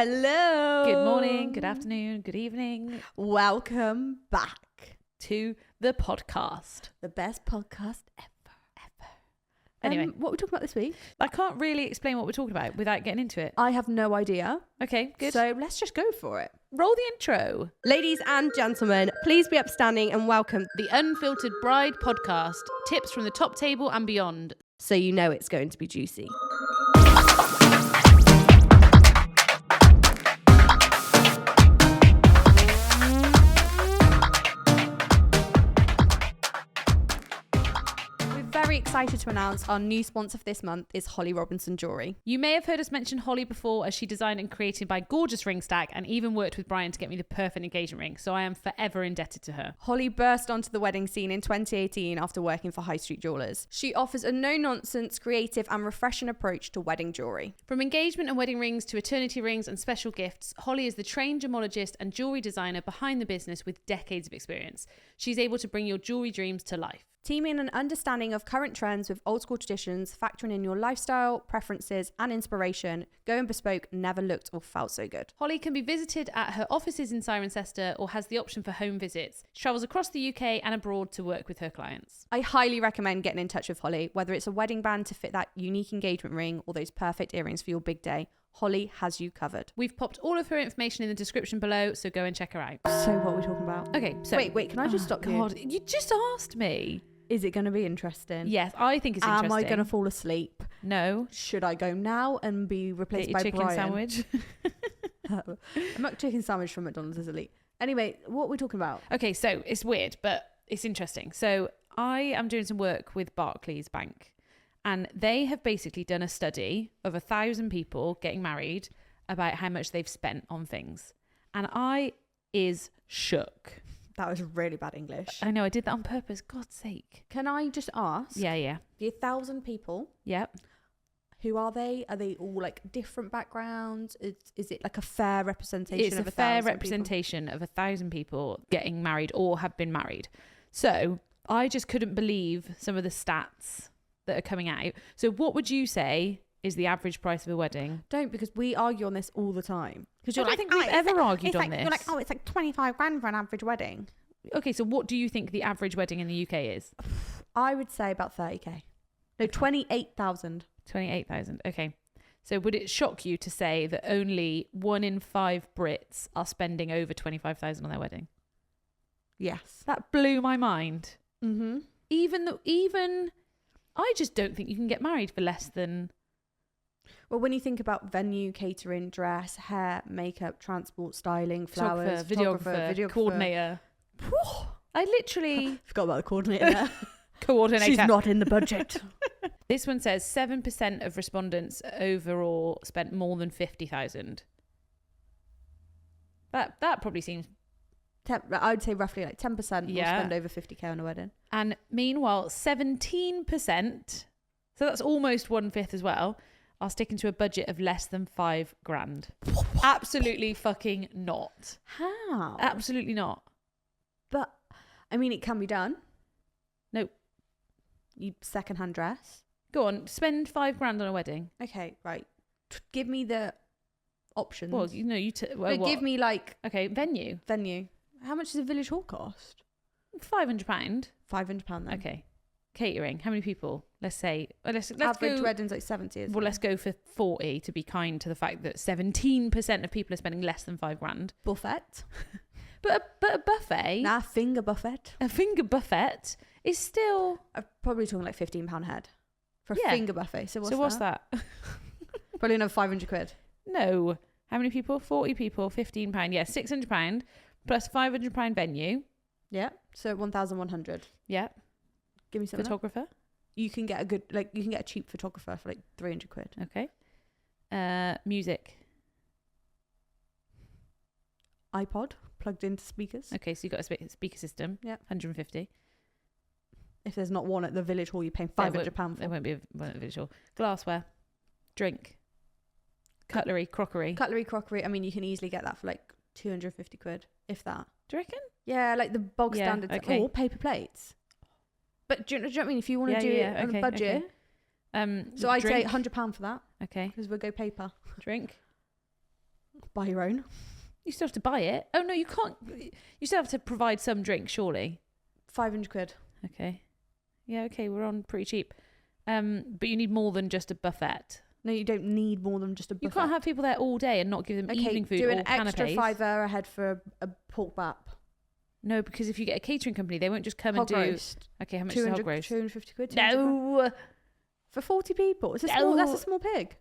Hello. Good morning, good afternoon, good evening. Welcome back to the podcast. The best podcast ever. Anyway, what are we talking about this week? I can't really explain what we're talking about without getting into it. I have no idea. Okay, good. So let's just go for it. Roll the intro. Ladies and gentlemen, please be upstanding and welcome The Unfiltered Bride Podcast. Tips from the top table and beyond. so you know it's going to be juicy. Very excited to announce our new sponsor for this month is Holly Robinson Jewellery. You may have heard us mention Holly before, as she designed and created my gorgeous ring stack and even worked with Brian to get me the perfect engagement ring, so I am forever indebted to her. Holly burst onto the wedding scene in 2018 after working for high street jewellers. She offers a no-nonsense, creative and refreshing approach to wedding jewellery. From engagement and wedding rings to eternity rings and special gifts, Holly is the trained gemologist and jewellery designer behind the business with decades of experience. She's able to bring your jewellery dreams to life. Teaming an understanding of current trends with old school traditions, factoring in your lifestyle, preferences, and inspiration, Going Bespoke never looked or felt so good. Holly can be visited at her offices in Cirencester or has the option for home visits. She travels across the UK and abroad to work with her clients. I highly recommend getting in touch with Holly, whether it's a wedding band to fit that unique engagement ring or those perfect earrings for your big day. Holly has you covered. We've popped all of her information in the description below, so go and check her out. So what are we talking about? Okay, so... Wait, can I just stop you? God, you just asked me. Is it going to be interesting? Yes, I think it's interesting. Am I going to fall asleep? No. Should I go now and be replaced by chicken Brian? sandwich. A McChicken sandwich from McDonald's is elite. Anyway, what are we talking about? Okay, so it's weird, but it's interesting. So I am doing some work with Barclays Bank, and they have basically done a study of 1,000 people getting married about how much they've spent on things. And I is shook. That was really bad English. I know, I did that on purpose. God's sake. Can I just ask? Yeah. The 1,000 people, Yep. who are they? Are they all like different backgrounds? Is it like a fair representation It's of a fair 1,000 representation of 1,000 people getting married or have been married. So I just couldn't believe some of the stats that are coming out. So what would you say is the average price of a wedding? Don't, because we argue on this all the time. Because I don't think we've ever argued on this. You're like, oh, it's like 25 grand for an average wedding. Okay, so what do you think the average wedding in the UK is? I would say about 30k. No, 28,000. 28,000. Okay. So would it shock you to say that only 1 in 5 Brits are spending over 25,000 on their wedding? Yes. That blew my mind. Mm-hmm. Even I just don't think you can get married for less than... Well, when you think about venue, catering, dress, hair, makeup, transport, styling, flowers, videographer, coordinator. I literally forgot about the coordinator there. coordinator. She's not in the budget. This one says 7% of respondents overall spent more than 50,000. That probably seems... I would say roughly like 10% will Yeah. spend over 50k on a wedding. And meanwhile, 17%, so that's almost 1/5 as well, are sticking to a budget of less than 5 grand. Absolutely fucking not. How? Absolutely not. But, I mean, it can be done. No. You second-hand dress. Go on, spend 5 grand on a wedding. Okay, right. Give me the options. Well, you know, But give me like Okay, venue. How much does a village hall cost? £500. £500 then. Okay. Catering. How many people? Let's say. Let's Average go. wedding's like 70. Isn't Well, it? let's go for 40 to be kind to the fact that 17% of people are spending less than 5 grand. Buffet. But a buffet, Nah, finger buffet. a finger buffet, is still. I'm probably talking like £15 head for a Yeah. finger buffet. So what's that? Probably another 500 quid. No. How many people? 40 people, £15. Yeah, £600 plus £500 venue. Yeah. So 1,100. Yeah. Give me something. Photographer. You can get a cheap photographer for like 300 quid. Okay. Music. iPod plugged into speakers. Okay, so you've got a speaker system. Yeah. 150. If there's not one at the village hall, you're paying £500 There for. won't be one at the village hall. Glassware. Drink. Cutlery, crockery. Cutlery, crockery. I mean, you can easily get that for like 250 quid, if that. Do you reckon? Yeah, like the bog Yeah, standard. okay. Or paper plates. But do you know what I mean? If you want to do it on a budget. Okay. So I'd say Drink. £100 for that, Okay. because we'll go paper. Drink. Buy your own. You still have to buy it. Oh no, you can't. You still have to provide some drink, surely. 500 quid. Okay. Yeah. Okay. We're on pretty cheap. But you need more than just a buffet. No, you don't need more than just a buffet. You can't have people there all day and not give them evening food do or an extra canapes. £5 a head for a pork bap. No, because if you get a catering company, they won't just come Hog and do. roast. Okay, how much is a hog roast? 250 quid. No. For 40 people. It's a No. small. That's a small pig.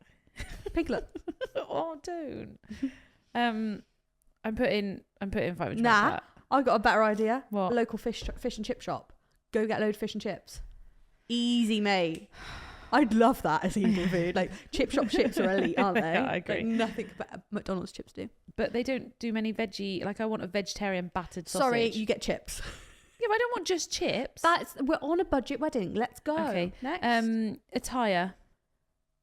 Piglet. Oh, don't. I'm putting 500. Nah. for that. I got a better idea. What? A local fish and chip shop. Go get a load of fish and chips. Easy, mate. I'd love that as evening food. Like chip shop chips are elite, aren't they? Yeah, I agree. Like, nothing but McDonald's chips do. But they don't do many veggie. Like I want a vegetarian battered sausage. Sorry, you get chips. Yeah, but I don't want just chips. We're on a budget wedding. Let's go. Okay. Next. Attire.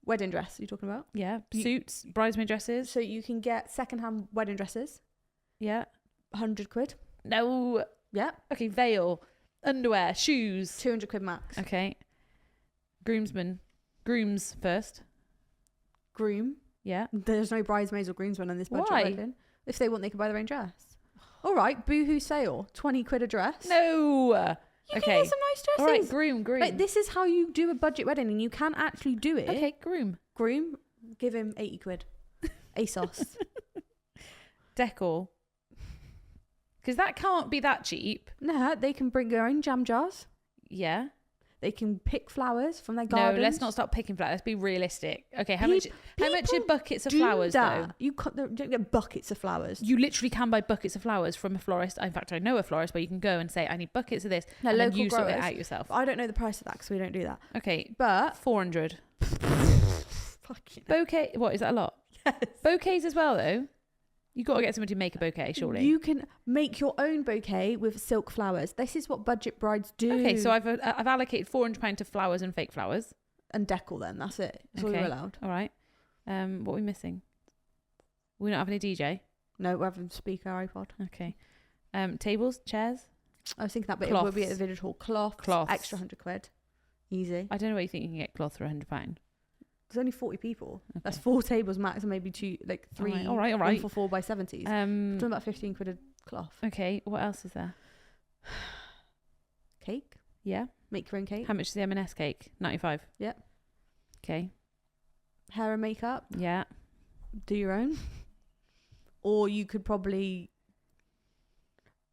Wedding dress. You're talking about? Yeah. Suits, bridesmaid dresses. So you can get secondhand wedding dresses. Yeah. 100 quid. No. Yeah. Okay. Veil, underwear, shoes. 200 quid max. Okay. Grooms first. Groom. Yeah. There's no bridesmaids or groomsmen on this budget Why? wedding. If they want, they can buy their own dress. All right. Boohoo sale. 20 quid a dress. No. You can get some nice dresses. All right. Groom. Like, this is how you do a budget wedding, and you can actually do it. Okay. Groom. Groom, give him 80 quid. ASOS. Decor. Because that can't be that cheap. No, they can bring their own jam jars. Yeah. They can pick flowers from their gardens. No, let's not start picking flowers. Let's be realistic. Okay, how much are buckets of do flowers that. though? You don't get buckets of flowers. You literally can buy buckets of flowers from a florist. In fact, I know a florist where you can go and say, I need buckets of this. No, and then local you sort it growers. out yourself. I don't know the price of that because we don't do that. Okay, But 400. fucking Bouquet. What, is that a lot? yes. Bouquets as well though. You got to get someone to make a bouquet, surely. You can make your own bouquet with silk flowers. This is what budget brides do. Okay, so I've allocated £400 to flowers and fake flowers. And decor then, that's it. That's all Okay. you're allowed. All right. What are we missing? We're not having a DJ. No, we're having speaker, iPod. Okay. Tables, chairs. I was thinking that, but it will be at the Cloths. village hall. Cloths. Cloths. Extra 100 quid. Easy. I don't know what you think you can get cloth for £100. There's only 40 people. Okay. That's 4 tables max and maybe 2, like 3. All right. 1 for 4 by 70s. Talking about 15 quid a cloth. Okay. What else is there? Cake. Yeah. Make your own cake. How much is the M&S cake? 95. Yeah. Okay. Hair and makeup. Yeah. Do your own. Or you could probably...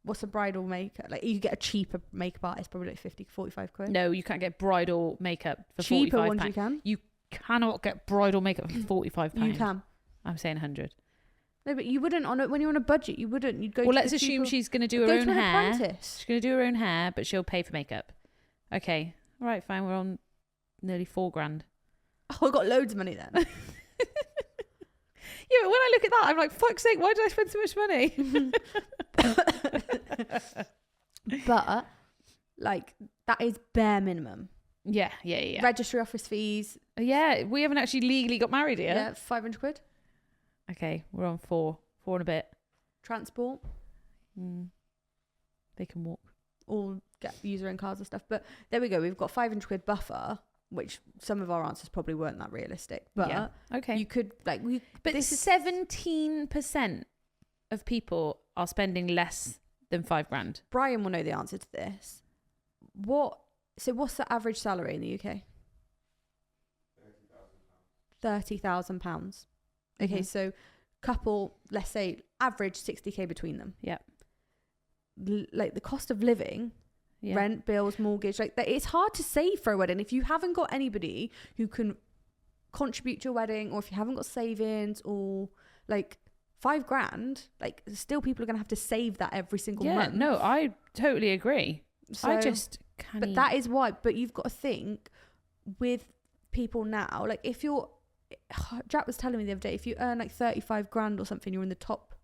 What's a bridal makeup? Like, you get a cheaper makeup artist, probably like 50, 45 quid. No, you can't get bridal makeup for Cheaper £45. ones you can. You cannot get bridal makeup for £45. You can. I'm saying 100. No, but you wouldn't when you're on a budget. You wouldn't. You'd go. Well, to let's the assume cheaper- she's going to do her go own to an hair. apprentice. She's going to do her own hair, but she'll pay for makeup. Okay. All right, fine. We're on nearly $4,000. Oh, I got loads of money then. Yeah, but when I look at that, I'm like, fuck's sake, why did I spend so much money? But like that is bare minimum. Yeah. Registry office fees. Yeah, we haven't actually legally got married yet. Yeah, 500 quid. Okay, we're on four and a bit. Transport. They can walk. Or get user own cars and stuff. But there we go. We've got 500 quid buffer, which some of our answers probably weren't that realistic. But yeah. Okay. you could like we. But this is 17% of people are spending less than £5,000. Brian will know the answer to this. What's the average salary in the UK? £30,000. Okay, so couple, let's say average 60k between them. Yeah. Like the cost of living, Yeah. rent, bills, mortgage, like that, it's hard to save for a wedding if you haven't got anybody who can contribute to your wedding, or if you haven't got savings, or like £5,000. Like still, people are gonna have to save that every single month. No, I totally agree. So, I just can't. But that is why. But you've got to think with people now. Like if you're, Jack was telling me the other day, if you earn like 35 grand or something, you're in the top.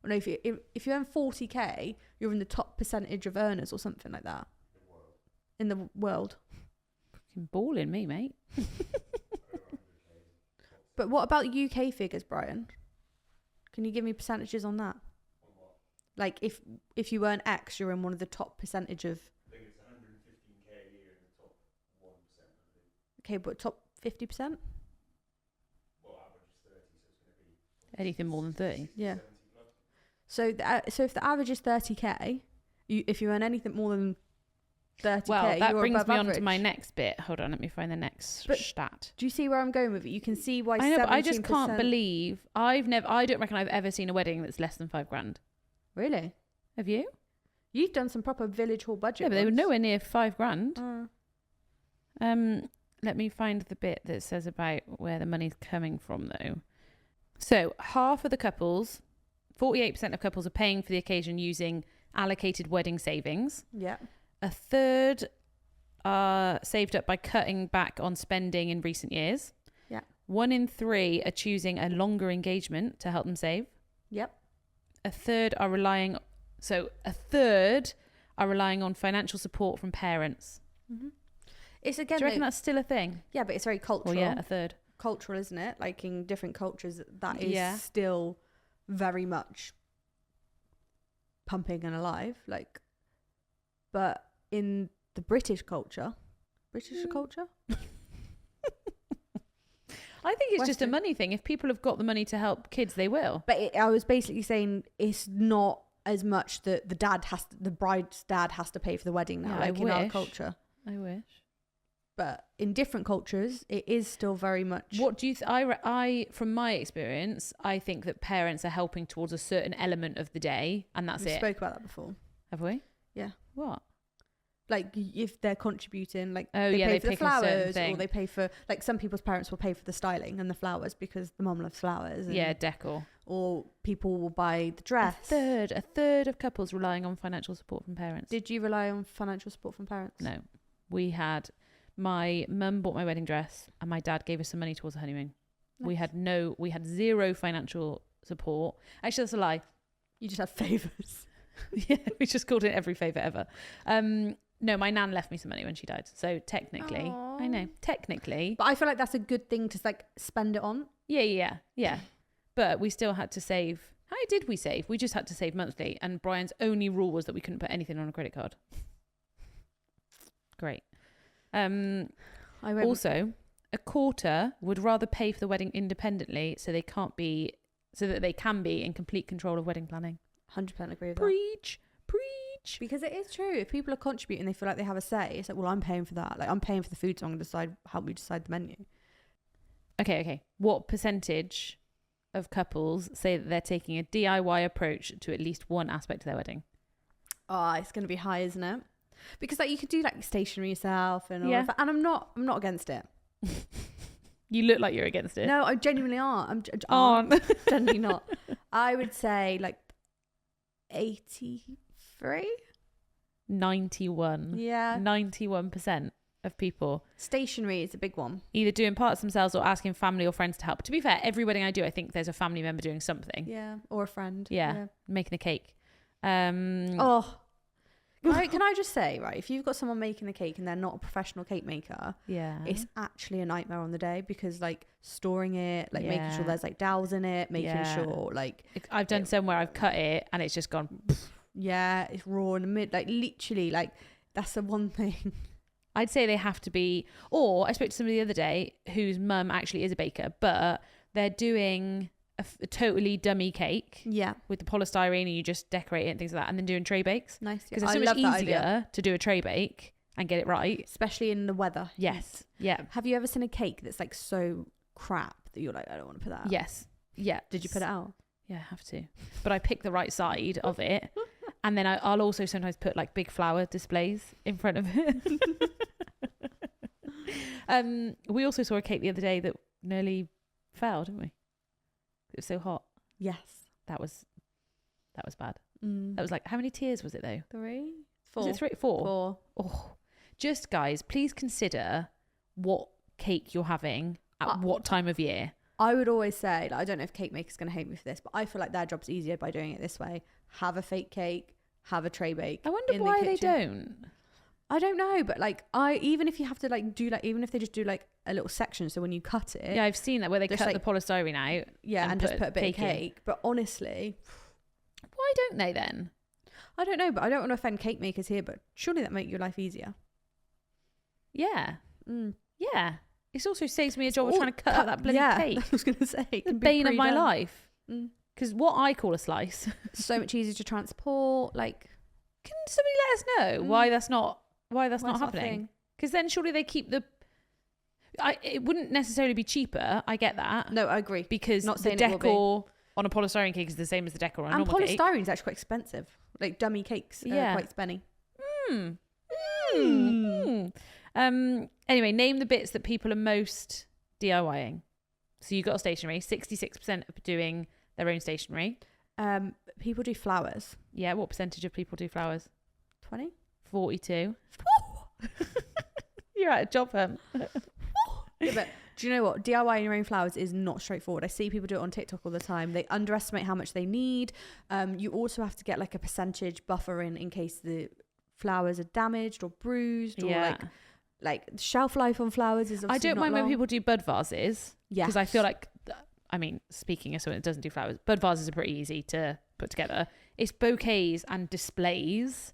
Or no, if you earn 40k, you're in the top percentage of earners or something like that. In the world. fucking balling me, mate. But what about UK figures, Brian? Can you give me percentages on that? Like if you earn X, you're in one of the top percentage of. I think it's 115k a year in the top 1%. I think. Okay, but top 50%. Well, average is 30, so it's going to be. Anything more than 30. Yeah. So if the average is 30k, if you earn anything more than 30k, Well, that you're brings above me on average. to my next bit. Hold on, let me find the next But stat. Do you see where I'm going with it? You can see why. I know, but I just 17%. can't believe I don't reckon I've ever seen a wedding that's less than £5,000. Really? Have you? You've done some proper village hall budget. Yeah, but they were ones. nowhere near £5,000. Uh, Let me find the bit that says about where the money's coming from, though. So half of the couples, 48% of couples are paying for the occasion using allocated wedding savings. yeah. A third are saved up by cutting back on spending in recent years. Yeah. 1 in 3 are choosing a longer engagement to help them save. Yep. A third are relying on financial support from parents. Mm-hmm. It's again. Do you reckon that's still a thing? Yeah, but it's very cultural. Well, yeah, a third. Cultural, isn't it? Like in different cultures, that is Yeah. still very much pumping and alive. Like, but in the British culture, I think it's just a Western. money thing. If people have got the money to help kids, they will. But I was basically saying it's not as much that the bride's dad has to pay for the wedding now, Yeah, like I in our wish. culture. I wish. But in different cultures, it is still very much. What do you? I from my experience, I think that parents are helping towards a certain element of the day, and that's we it. spoke about that before. Have we? Yeah. What? Like if they're contributing, like Oh, they yeah, pay they for the pick a certain flowers, or thing. they pay for, like, some people's parents will pay for the styling and the flowers because the mum loves flowers. And, Yeah, decor. Or people will buy the dress. A third of couples relying on financial support from parents. Did you rely on financial support from parents? No, we had. My mum bought my wedding dress, and my dad gave us some money towards the honeymoon. We had zero financial support. Actually, that's a lie. You just had favours. Yeah, we just called it every favour ever. No, my nan left me some money when she died. So technically, Aw. I know, technically. But I feel like that's a good thing to, like, spend it on. Yeah. But we still had to save. How did we save? We just had to save monthly. And Brian's only rule was that we couldn't put anything on a credit card. Great. I went Also, a quarter would rather pay for the wedding independently so that they can be in complete control of wedding planning. 100% agree with that. Preach. Because it is true. If people are contributing, they feel like they have a say. It's like, well, I'm paying for that. Like, I'm paying for the food, so I'm going to help me decide the menu. Okay. What percentage of couples say that they're taking a DIY approach to at least one aspect of their wedding? Oh, it's going to be high, isn't it? Because, like, you could do, like, stationery yourself and all Yeah. of that. And I'm not against it. You look like you're against it. No, I genuinely aren't. Aren't. Genuinely not. I would say, like, 83. 91. Yeah. 91% of people Stationery is a big one. either doing parts themselves or asking family or friends to help. To be fair, every wedding I do, I think there's a family member doing something. Yeah. Or a friend. Yeah. Making a cake. Oh. Can I just say, right, if you've got someone making the cake and they're not a professional cake maker, Yeah. it's actually a nightmare on the day because, like, storing it, like, making Yeah. sure there's, like, dowels in it, making Yeah. sure, like, I've done some where I've cut it and it's just gone. yeah, it's raw in the mid, like, literally, like, that's the one thing. I'd say they have to be, or I spoke to somebody the other day whose mum actually is a baker, but they're doing a totally dummy cake Yeah. with the polystyrene and you just decorate it and things like that, and then doing tray bakes. Nice. Because I it's so love much that idea. easier to do a tray bake and get it right. Especially in the weather. Yes. Yeah. Have you ever seen a cake that's, like, so crap that you're like, I don't want to put that out? Yes. Yeah. Did you put it out? Yeah, I have to. But I pick the right side of it. And then I'll also sometimes put, like, big flower displays in front of it. We also saw a cake the other day that nearly fell, didn't we? It was so hot. Yes. That was bad. That was like, how many tiers was it though? 3? 4. Was it 3? 4? 4. Oh, just guys, please consider what cake you're having at what time of year. I would always say, like, I don't know if cake makers going to hate me for this, but I feel like their job's easier by doing it this way. Have a fake cake, have a tray bake. I wonder in the why they kitchen. don't. I don't know, but, like, even if you have to, like, do, like, even if they just do, like, a little section, so when you cut it, Yeah, I've seen that where they Just, cut like, the polystyrene out. yeah, and just put a bit of cake in. cake. But honestly, Why don't they then? I don't know, but I don't want to offend cake makers here, but surely that make your life easier. Yeah. Mm. Yeah. It also saves me a job of All trying to cut out that bloody yeah, cake. I was going to say. it The can be bane of my pre-done. life. Because what I call a slice, So much easier to transport. Like, can somebody let us know why that's not why it's not a happening? thing? Because then surely they keep it wouldn't necessarily be cheaper. I get that. No, I agree. Because Not the saying it will be. decor on a polystyrene cake is the same as the decor on a And normal cake. polystyrene is actually quite expensive. Like dummy cakes are quite spenny. Anyway, name the bits that people are most DIYing. So you got stationery. 66% are doing their own stationery. People do flowers. Yeah, what percentage of people do flowers? 20? 42. You're at a job hunt. Yeah, but do you know what? DIYing your own flowers is not straightforward. I see people do it on TikTok all the time. They underestimate how much they need. You also have to get like a percentage buffer in case the flowers are damaged or bruised or like shelf life on flowers is obviously I don't not mind when long. people do bud vases. Yes. Because I feel like, I mean, speaking of someone that doesn't do flowers, bud vases are pretty easy to put together. It's bouquets and displays.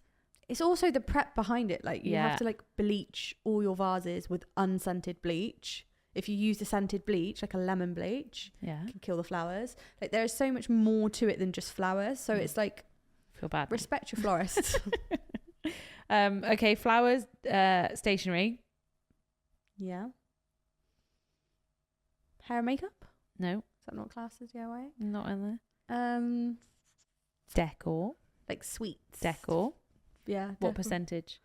It's also the prep behind it. Like you Yeah. have to like bleach all your vases with unscented bleach. If you use the scented bleach, like a lemon bleach, Yeah. it can kill the flowers. Like there is so much more to it than just flowers. So it's like, Feel bad. respect your florists. Okay, flowers, stationery. Yeah. Hair and makeup? No, Is that not classed as DIY? not in there. Decor. Like sweets. Decor. Yeah. What decor. percentage?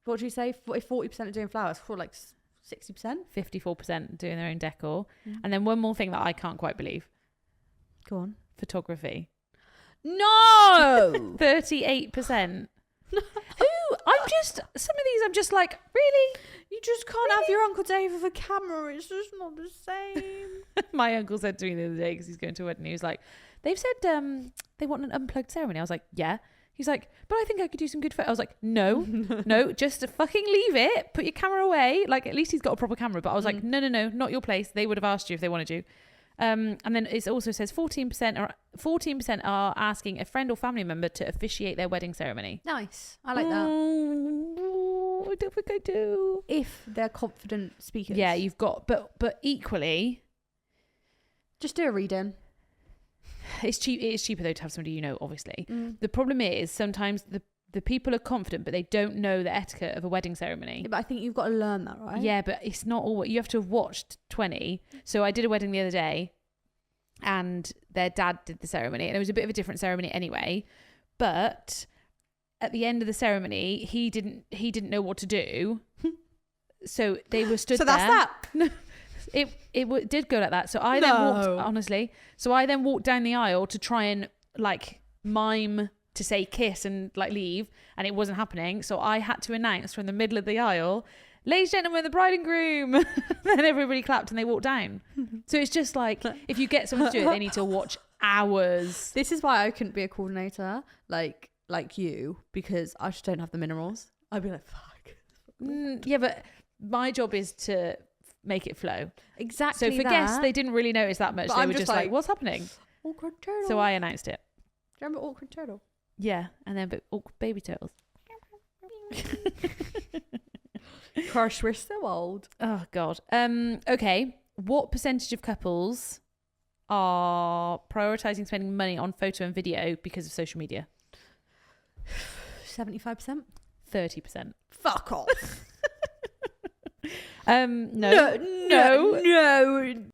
What do you say? If 40% are doing flowers, for like 60%? 54% doing their own decor. Mm. And then one more thing that I can't quite believe. Go on. Photography. No! 38%. Some of these I'm just like, really? You just can't have your Uncle Dave with a camera. It's just not the same. My uncle said to me the other day, because he's going to a wedding, he was like, they've said they want an unplugged ceremony. I was like, yeah. He's like, but I think I could do some good photos. I was like, no, just fucking leave it. Put your camera away. Like, at least he's got a proper camera. But I was like, no, not your place. They would have asked you if they wanted you. And then it also says 14% are asking a friend or family member to officiate their wedding ceremony. Nice. I like that. Oh, I don't think I do. If they're confident speakers. Yeah, you've got, but equally, Just do a read-in. it's cheap. It is cheaper though to have somebody you know, obviously. Mm. The problem is sometimes the people are confident, but they don't know the etiquette of a wedding ceremony. Yeah, but I think you've got to learn that, right? Yeah, but it's not all. You have to have watched 20. So I did a wedding the other day, and their dad did the ceremony, and it was a bit of a different ceremony anyway. But at the end of the ceremony, he didn't know what to do. So they were stood So there. that's that. It did go like that. So I then walked, honestly. So I then walked down the aisle to try and like mime to say kiss and like leave, and it wasn't happening. So I had to announce from the middle of the aisle, ladies and gentlemen, the bride and groom. Then everybody clapped and they walked down. So it's just like, if you get someone to do it, they need to watch hours. This is why I couldn't be a coordinator like you, because I just don't have the minerals. I'd be like, fuck. Yeah, but my job is to make it flow. Exactly. So for guests, they didn't really notice that much. But They I'm were just just like, like, what's happening? Awkward turtle. So I announced it. Do you remember awkward turtle? Yeah, and then baby turtles. Gosh, we're so old. Oh God. Okay. What percentage of couples are prioritizing spending money on photo and video because of social media? 75%. 30%. Fuck off. No.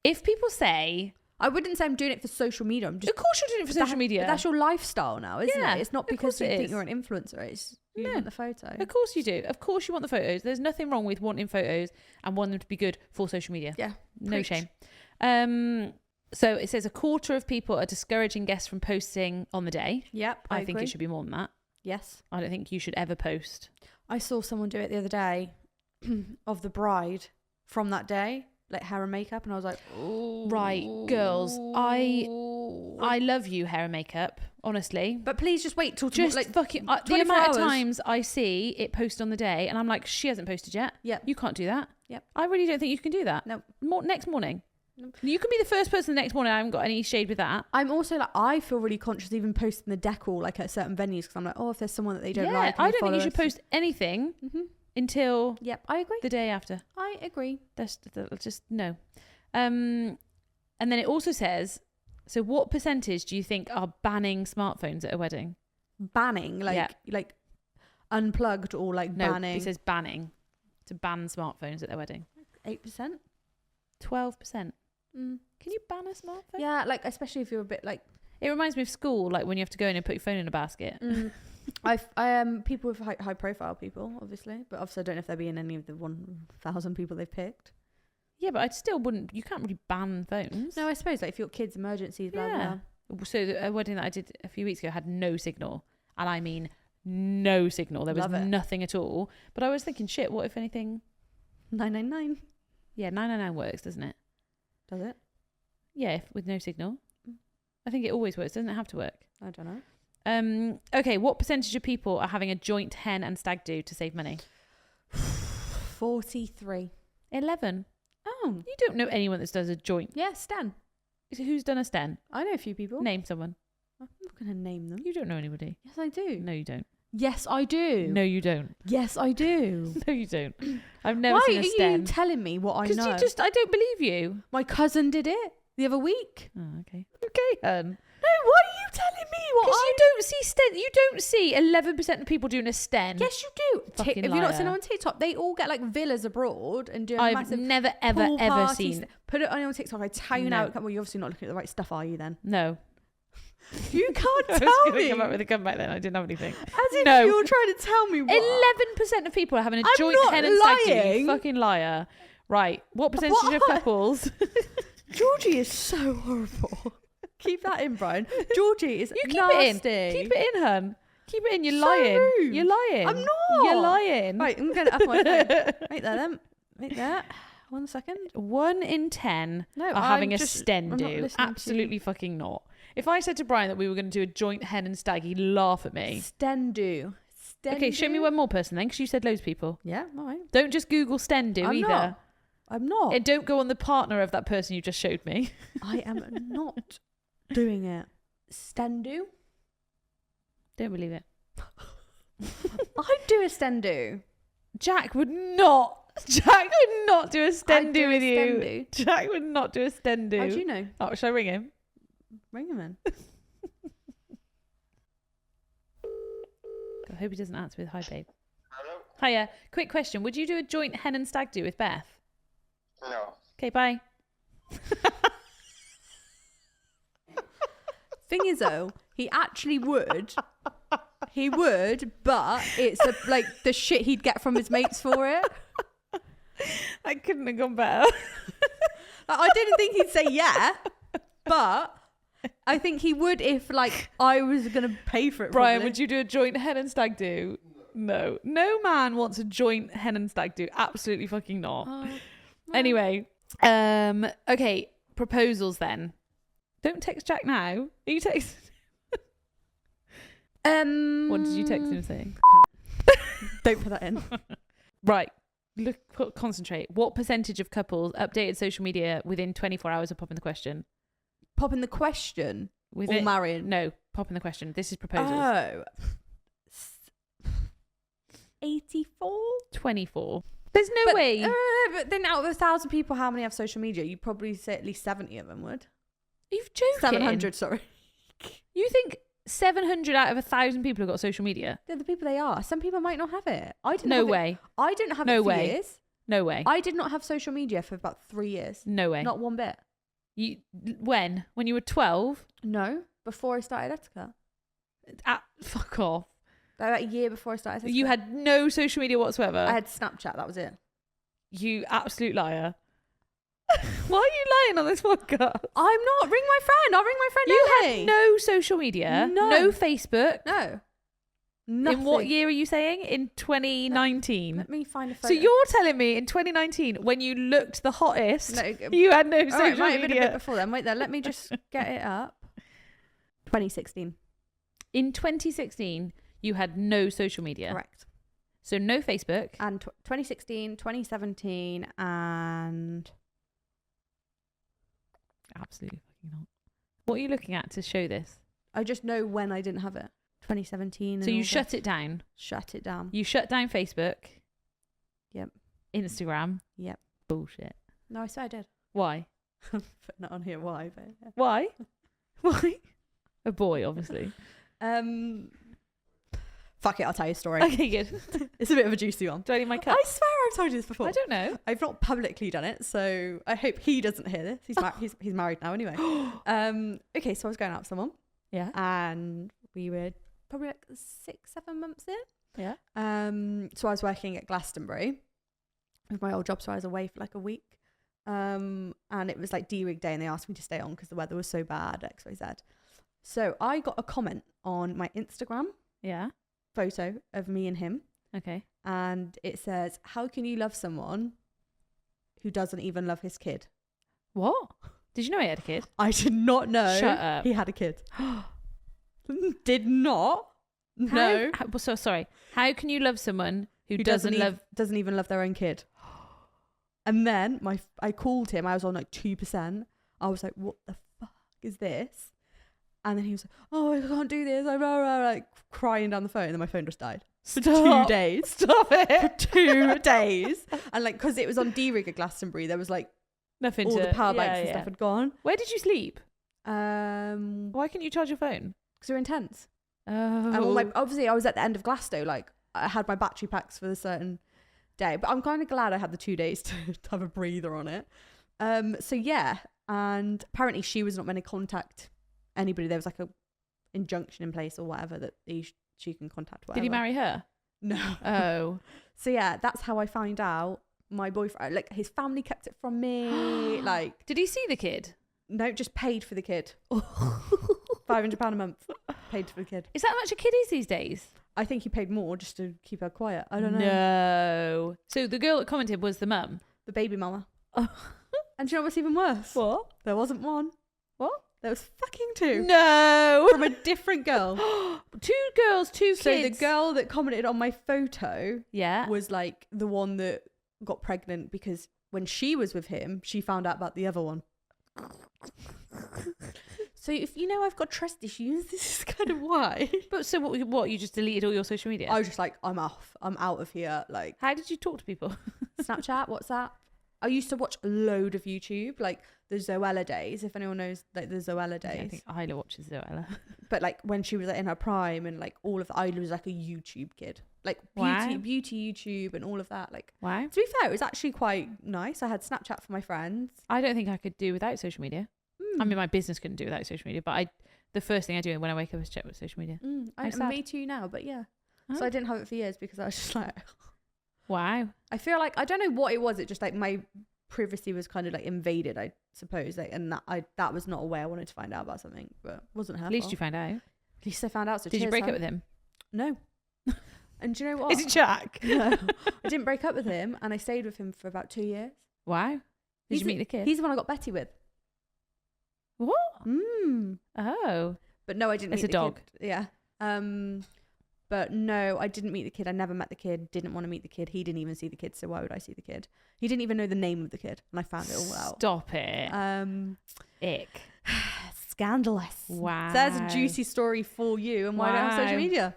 If people say, I wouldn't say I'm doing it for social media. I'm just. of course you're doing it for social media. But that's your lifestyle now, isn't Yeah, it? It's not of because course you it think is. you're an influencer. It's you No. want the photo. Of course you do. Of course you want the photos. There's nothing wrong with wanting photos and wanting them to be good for social media. Yeah. No preach. shame. So it says a quarter of people are discouraging guests from posting on the day. Yep. I think agree. it should be more than that. Yes. I don't think you should ever post. I saw someone do it the other day of the bride from that day, like hair and makeup, and I was like, ooh. Right, girls, I love you, hair and makeup, honestly. But please just wait till Just like fucking the 24 amount of hours. times I see it posted on the day and I'm like, she hasn't posted yet. Yep. You can't do that. Yep. I really don't think you can do that. No. Next morning. Nope. You can be the first person the next morning. I haven't got any shade with that. I'm also like, I feel really conscious even posting the decor like at certain venues because I'm like, oh, if there's someone that they don't like, I don't think you should post anything until Yep, I agree. the day after. I agree. That's just no. And then it also says So what percentage do you think are banning smartphones at a wedding? Banning, like unplugged or like No, banning. it says banning. To ban smartphones at their wedding. 8%. 12%. Can you ban a smartphone? Yeah, like especially if you're a bit like. It reminds me of school, like when you have to go in and put your phone in a basket. People with high profile people, obviously, but obviously I don't know if they'll be in any of the 1,000 people they've picked. Yeah, but I still wouldn't. You can't really ban phones. No, I suppose like if you've got kids' emergencies, blah Yeah. blah. So a wedding that I did a few weeks ago had no signal, and I mean no signal. There was Love it. nothing at all. But I was thinking, shit, what if anything? 999. Yeah, 999 works, doesn't it? Does it? Yeah, with no signal. I think it always works. Doesn't it have to work? I don't know. Okay, what percentage of people are having a joint hen and stag do to save money? 43. 11. Oh. You don't know anyone that does a joint. Yeah, Stan. Who's done a sten? I know a few people. Name someone. I'm not going to name them. You don't know anybody. Yes, I do. No, you don't. Yes, I do. No, you don't. Yes, I do. No, you don't. I've never Why seen a are sten. you telling me what I know? Because I don't believe you. My cousin did it the other week. Oh, okay. Okay, hun. No, why are you telling me what Because I... you don't see sten. You don't see 11% of people doing a sten. Yes, you do. Fucking Have you not seen liar. it on TikTok? They all get like villas abroad and do I've massive never, ever, pool ever parties. seen. Put it on TikTok. I tell you No. now. Well, you're obviously not looking at the right stuff, are you then? No. You can't I was tell going to me. come up with a comeback then. I didn't have anything. As if No. you're trying to tell me what. 11% of people are having a I'm joint not hen and stag do. lying. You fucking liar. Right. What percentage of What? couples? Georgie is so horrible. Keep that in, Brian. Georgie is You keep nasty. it in. Keep it in, hun. Keep it in. You're So lying. rude. You're lying. I'm not. You're lying. Right, I'm going to up my phone. Wait there then. Wait there. 1 second. 1 in 10 No, are having I'm a just- sten I'm not do. listening to you. Absolutely fucking not. If I said to Brian that we were going to do a joint hen and stag, he'd laugh at me. Stendu. Okay, show me one more person then, because you said loads of people. Yeah, all right. Don't just Google sten do I'm either. not. I'm not. And don't go on the partner of that person you just showed me. I am not doing it. Stendu? Don't believe it. I'd do a stendu. Jack would not. Jack would not do a sten I'd do do a with you. stendu. Jack would not do a sten do. How do you know? Oh, shall I ring him? Ring him in. I hope he doesn't answer with hi, babe. Hello? Hiya. Quick question. Would you do a joint hen and stag do with Beth? No. Okay, bye. Thing is though, he actually would. He would, but it's like the shit he'd get from his mates for it. I couldn't have gone better. Like, I didn't think he'd say yeah, but I think he would if like I was gonna pay for it. Brian, probably. would you do a joint hen and stag do? No. No man wants a joint hen and stag do. Absolutely fucking not. Oh, Anyway, okay, proposals then. Don't text Jack now. Are you text? What did you text him saying? Don't put that in. Right. Look, concentrate. What percentage of couples updated social media within 24 hours of popping the question? Popping the question or marrying? No, popping the question. This is proposals. Oh. 84? 24. There's no way. But then out of 1,000 people, how many have social media? You'd probably say at least 70 of them would. You've joking. 700, sorry. You think 700 out of 1,000 people have got social media? They're the people they are. Some people might not have it. I didn't No have way. It. I didn't have No it for way. years. No way. I did not have social media for about 3 years. No way. Not one bit. You when? When you were 12? No, before I started Etica. Fuck off. About a year before I started Etica. You had no social media whatsoever. I had Snapchat, that was it. You absolute liar. Why are you lying on this podcast? I'm not. Ring my friend. I'll ring my friend You Ellie. had no social media. None. No Facebook. No. Nothing. In what year are you saying? In 2019. Let me find a photo. So you're telling me in 2019, when you looked the hottest, No, you had no all right, social might have been a bit media. before then. Wait there. Let me just get it up. 2016. In 2016, you had no social media. Correct. So no Facebook. And 2016, 2017, and Absolutely fucking not. What are you looking at to show this? I just know when I didn't have it. 2017. So you shut it down. Shut it down. You shut down Facebook. Yep. Instagram. Yep. Bullshit. No, I swear I did. Why? But not on here. Why? But yeah. Why? Why? A boy, obviously. Fuck it, I'll tell you a story. Okay, good. It's a bit of a juicy one. Do I need my cup? I swear I've told you this before. I don't know. I've not publicly done it, so I hope he doesn't hear this. He's married now anyway. Okay, so I was going out with someone. Yeah. And we were probably like 6-7 months in. Yeah. So I was working at Glastonbury with my old job, so I was away for like a week. And it was like D-Rig day and they asked me to stay on because the weather was so bad, XYZ. So I got a comment on my Instagram Yeah. photo of me and him. Okay. And it says, how can you love someone who doesn't even love his kid? What? Did you know he had a kid? I did not know Shut up. he had a kid. Did not. No. So sorry. How can you love someone who doesn't even love their own kid? And then I called him. I was on like 2%. I was like, what the fuck is this? And then he was like, oh, I can't do this. I'm like crying down the phone. And then my phone just died. For 2 days. Stop it. For 2 days. And like, because it was on D-Rig at Glastonbury, there was like Nothing all to, the power banks and stuff had gone. Where did you sleep? Because Why couldn't you charge your phone? they're intense. Oh. And all obviously I was at the end of Glasto, like I had my battery packs for a certain day, but I'm kind of glad I had the 2 days to have a breather on it. So yeah, and apparently she was not meant to contact anybody. There was like a injunction in place or whatever that she can contact whatever. Did he marry her? No. Oh. So yeah, that's how I find out my boyfriend, like his family kept it from me. Like, did he see the kid? No, just paid for the kid. £500 a month paid for the kid. Is that how much a kid is these days? I think he paid more just to keep her quiet. I don't know. No. So the girl that commented was the mum? The baby mama. Oh. And do you know what's even worse? What? There wasn't one. What? There was fucking 2. No. From a different girl. 2 girls, 2 kids. So the girl that commented on my photo Yeah. was like the one that got pregnant because when she was with him, she found out about the other one. So if you know I've got trust issues, this is kind of why. But so what? You just deleted all your social media? I was just like, I'm off. I'm out of here. Like, How did you talk to people? Snapchat, WhatsApp. I used to watch a load of YouTube, like the Zoella days, if anyone knows, like the Zoella days. Yeah, I think Isla watches Zoella. But like when she was like, in her prime and like all of that, I was like a YouTube kid. Like Wow. beauty YouTube and all of that. Like, Wow. to be fair, it was actually quite nice. I had Snapchat for my friends. I don't think I could do without social media. I mean, my business couldn't do without social media, but the first thing I do when I wake up is check with social media. How sad. Me too now, but yeah. Oh. So I didn't have it for years because I was just like, Wow. I feel like, I don't know what it was. It just like my privacy was kind of like invaded, I suppose. Like, and that was not a way I wanted to find out about something, but wasn't her At least fault. you found out. At least I found out. So Did you cheers, break up fam. with him? No. And do you know what? Is it Jack? No. I didn't break up with him and I stayed with him for about 2 years. Wow. Did you meet the kid? He's the one I got Betty with. What? Oh. But no, I didn't It's meet a the dog. kid. Yeah. But no, I didn't meet the kid. I never met the kid. Didn't want to meet the kid. He didn't even see the kid. So why would I see the kid? He didn't even know the name of the kid. And I found it all out. Stop it. Ick. Scandalous. Wow. So there's a juicy story for you and why I don't have social Wow. media.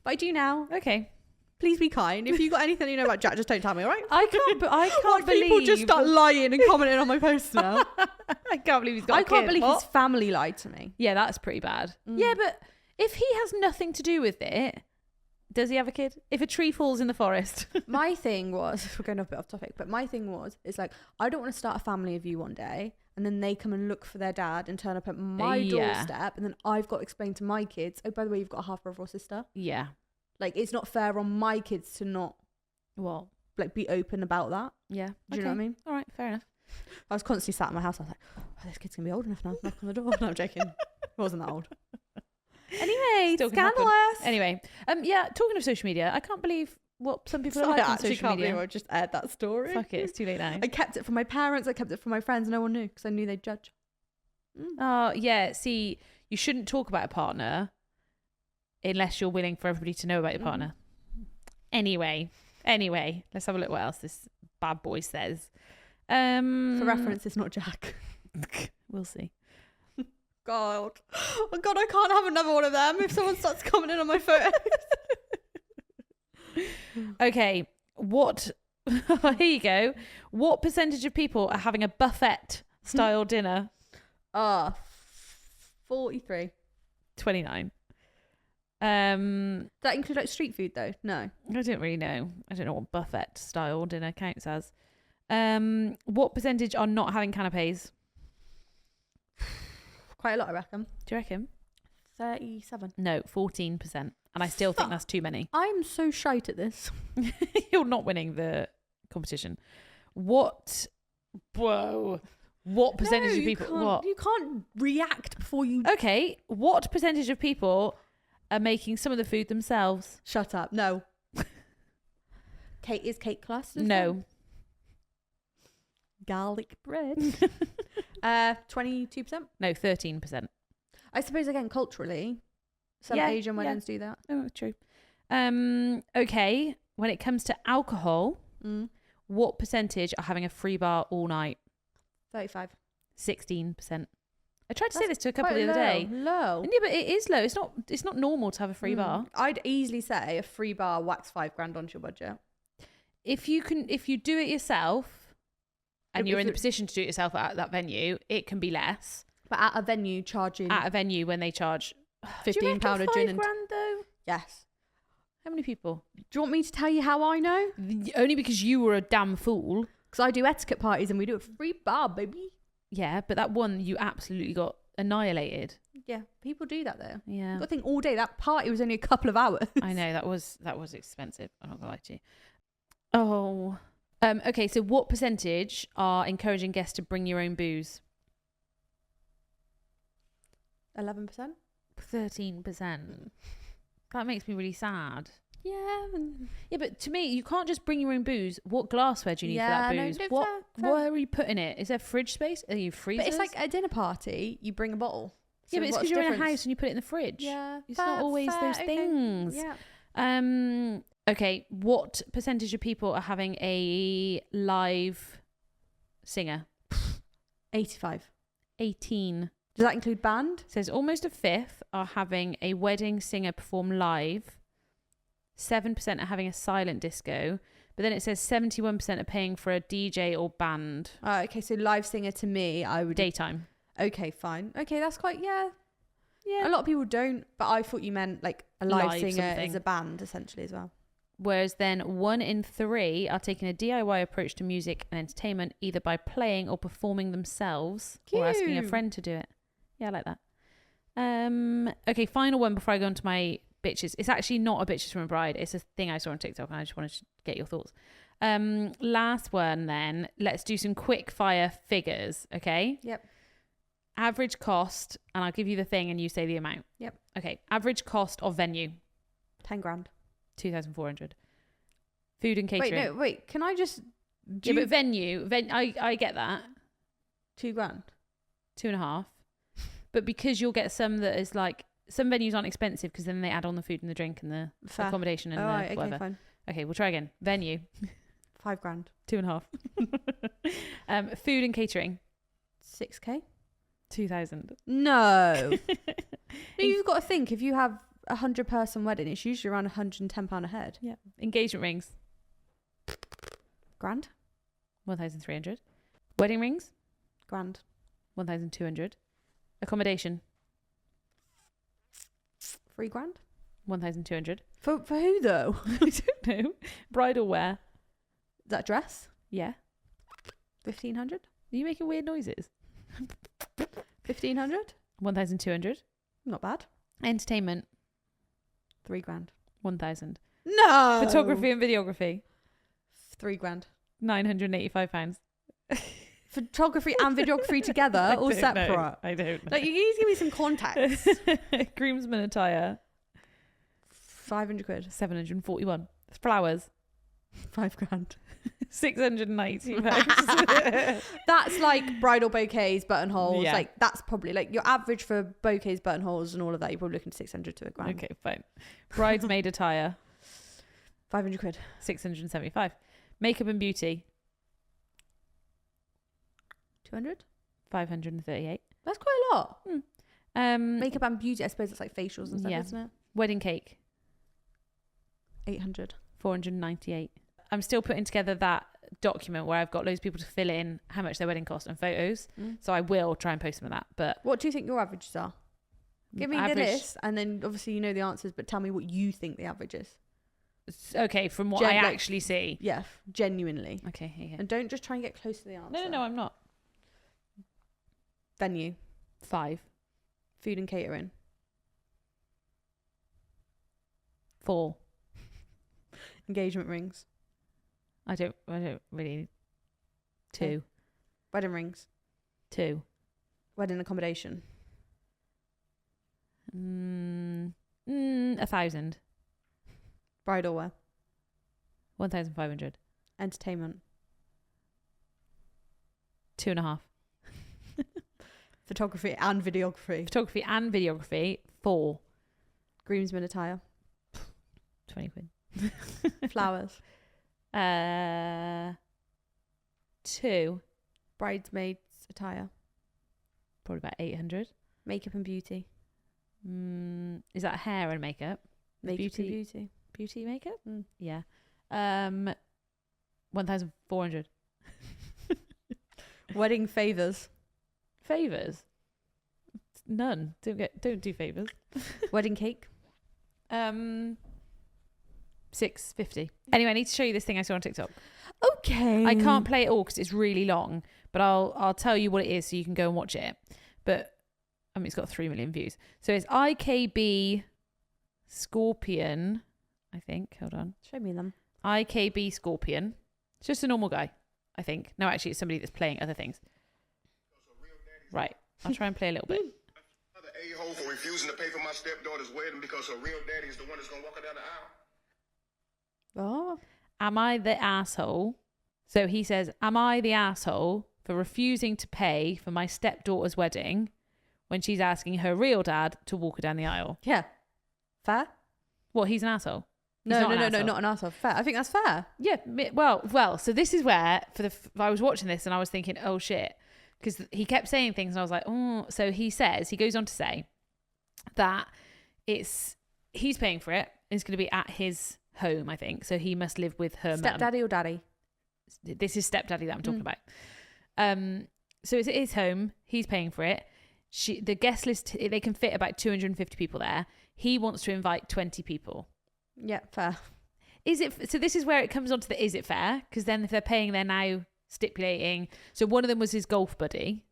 But I do now. Okay. Please be kind. If you got anything you know about Jack, just don't tell me, all right? I can't believe people just start lying and commenting on my posts now. I can't believe he's got I a can't kid. believe What? his family lied to me. Yeah, that's pretty bad. Mm. Yeah, but if he has nothing to do with it, does he have a kid? If a tree falls in the forest. My thing was, we're going a bit off topic, but my thing was, it's like, I don't want to start a family of you one day and then they come and look for their dad and turn up at my Yeah. doorstep and then I've got to explain to my kids, oh, by the way, you've got a half brother or sister. Yeah. Like, it's not fair on my kids to not, Well, like, be open about that. yeah. Do you know what I mean? All right, fair enough. I was constantly sat in my house. I was like, oh, this kid's going to be old enough now to knock on the door. No, I'm joking. It wasn't that old. Anyway, Still can happen. scandalous. Anyway, yeah, talking of social media, I can't believe what some people are I like on actually social can't media. believe I just aired that story. Fuck it, it's too late now. I kept it from my parents. I kept it from my friends. No one knew because I knew they'd judge. Oh, yeah. See, you shouldn't talk about a partner unless you're willing for everybody to know about your partner. Anyway, let's have a look what else this bad boy says. For reference, it's not Jack. We'll see. God. Oh, God, I can't have another one of them if someone starts commenting on my photos. Okay, what... Here you go. What percentage of people are having a buffet style dinner? 43. 29. Does that include like street food though? No. I don't really know. I don't know what buffet style dinner counts as. What percentage are not having canapes? Quite a lot, I reckon. Do you reckon? 37. No, 14%. And I still think that's too many. I'm so shite at this. You're not winning the competition. What percentage of people? What? You can't react before you. Okay, what percentage of people are making some of the food themselves? Shut up. No. Is cake classed? No. Garlic bread. 22%. No, 13%. I suppose again culturally, some Yeah, Asian yeah. weddings do that. Oh, true. Okay, when it comes to alcohol, what percentage are having a free bar all night? 35. 16%. I tried to say this to a couple Quite the other day. Low. And yeah, but it is low. It's not normal to have a free bar. I'd easily say a free bar whacks $5,000 onto your budget. If you do it yourself and If you're in the it- position to do it yourself at that venue, it can be less. But at a venue charging At a venue when they charge £15 a gin and £5,000 though. yes. How many people? Do you want me to tell you how I know? Only because you were a damn fool. Because I do etiquette parties and we do a free bar, baby. Yeah, but that one you absolutely got annihilated. Yeah, people do that though. Yeah. Got to think all day. That party was only a couple of hours. I know that was expensive. I'm not gonna lie to you. Oh. Okay, so what percentage are encouraging guests to bring your own booze? 11%. 13%. That makes me really sad. Yeah. Yeah, but to me, you can't just bring your own booze. What glassware do you need for Yeah, that no, booze? no, what fair. Where are you putting it? Is there fridge space? Are you freezers? But it's like a dinner party. You bring a bottle. yeah, So but it's what's because you're in a difference? house and you put it in the fridge. Yeah. It's not always those okay. things. Yeah. Okay, what percentage of people are having a live singer? 85. 18. Does that include band? It says almost a fifth are having a wedding singer perform live. 7% are having a silent disco. But then it says 71% are paying for a DJ or band. Okay, so live singer to me, I would. Daytime. Okay, fine. Okay, that's quite, yeah. Yeah. A lot of people don't, but I thought you meant like a live Live singer something. is a band essentially as well. Whereas then 1 in 3 are taking a DIY approach to music and entertainment, either by playing or performing themselves or asking a Cute. friend to do it. Yeah, I like that. Okay, final one before I go on to my bitches. It's actually not a bitches from a bride. It's a thing I saw on TikTok and I just wanted to get your thoughts. Last one then. Let's do some quick fire figures, okay? Yep. Average cost, and I'll give you the thing and you say the amount. Yep. Okay, average cost of venue, 10 grand. 2,400. Food and catering. Wait. Can I just do Yeah, but venue, I get that. 2 grand? 2.5. But because you'll get some that is like, some venues aren't expensive because then they add on the food and the drink and the Fair. accommodation and All the right, okay, whatever. fine. Okay, we'll try again. Venue, 5 grand. 2.5. Food and catering, 6k? 2,000. No. No, you've got to think, if you have a 100-person wedding, it's usually around £110 a head. Yeah. Engagement rings, Grand? 1,300. Wedding rings, Grand. 1,200. Accommodation, 3 grand? 1,200. For who though? I don't know. Bridal wear, Is that dress? yeah. 1,500? Are you making weird noises? 1,500? 1,200. Not bad. Entertainment, 3 grand. 1,000. No! Photography and videography, 3 grand. £985. Photography and videography together I or don't separate? know. I don't know. Like, you need to give me some context. Groomsman attire, 500 quid. 741. Flowers, 5 grand. 690 pounds. That's like bridal bouquets, buttonholes. Yeah. Like, that's probably like your average for bouquets, buttonholes, and all of that. You're probably looking at 600 to a grand. Okay, fine. Bridesmaid attire, 500 quid. 675. Makeup and beauty, 200? 538. That's quite a lot. Hmm. Makeup and beauty, I suppose it's like facials and stuff, Yeah. isn't it? Wedding cake, 800. 498. I'm still putting together that document where I've got loads of people to fill in how much their wedding cost and photos. So I will try and post some of that. But What do you think your averages are? Give me average. the list, and then obviously you know the answers, but tell me what you think the average is. Okay, from what Gen- I like- actually see. Yeah, genuinely. Okay, here. And don't just try and get close to the answer. No, I'm not. Venue, 5, food and catering, 4. engagement rings, I don't really. 2, Okay. wedding rings, 2. wedding accommodation, 1,000, bridal wear, 1,500, entertainment, 2.5. photography and videography, Photography and videography, 4. groomsmen attire, 20 quid. flowers, 2, bridesmaids attire, probably about 800. makeup and beauty, Is that hair and makeup? makeup Beauty. and beauty, Beauty makeup? Mm. Yeah. 1,400. wedding favours, Favors? None. Don't do favors. wedding cake, 650. Anyway, I need to show you this thing I saw on TikTok. okay, I can't play it all because it's really long, but I'll tell you what it is so you can go and watch it. But I mean, it's got 3 million views. So it's IKB Scorpion, I think. Hold on. show me them. IKB Scorpion. It's just a normal guy, I think. No, actually, it's somebody that's playing other things. Right. I'll try and play a little bit. Another a-hole for refusing to pay for my stepdaughter's wedding because her real daddy is the one that's gonna walk her down the aisle. Oh, Am I the asshole? So he says, am I the asshole for refusing to pay for my stepdaughter's wedding when she's asking her real dad to walk her down the aisle? yeah, fair. Well, he's an asshole. He's No, not an no, asshole. not an arsehole. Fair. I think that's fair. Yeah, well. So this is where I was watching this and I was thinking, oh shit, because he kept saying things and I was like, oh. So he goes on to say that he's paying for it. It's going to be at his home, I think. So he must live with her mum. Stepdaddy or daddy? This is stepdaddy that I'm talking about. So it's at his home. He's paying for it. The guest list, they can fit about 250 people there. He wants to invite 20 people. Yeah, fair. Is it so? This is where it comes on to the is it fair? Because then if they're paying, they're now stipulating. So one of them was his golf buddy.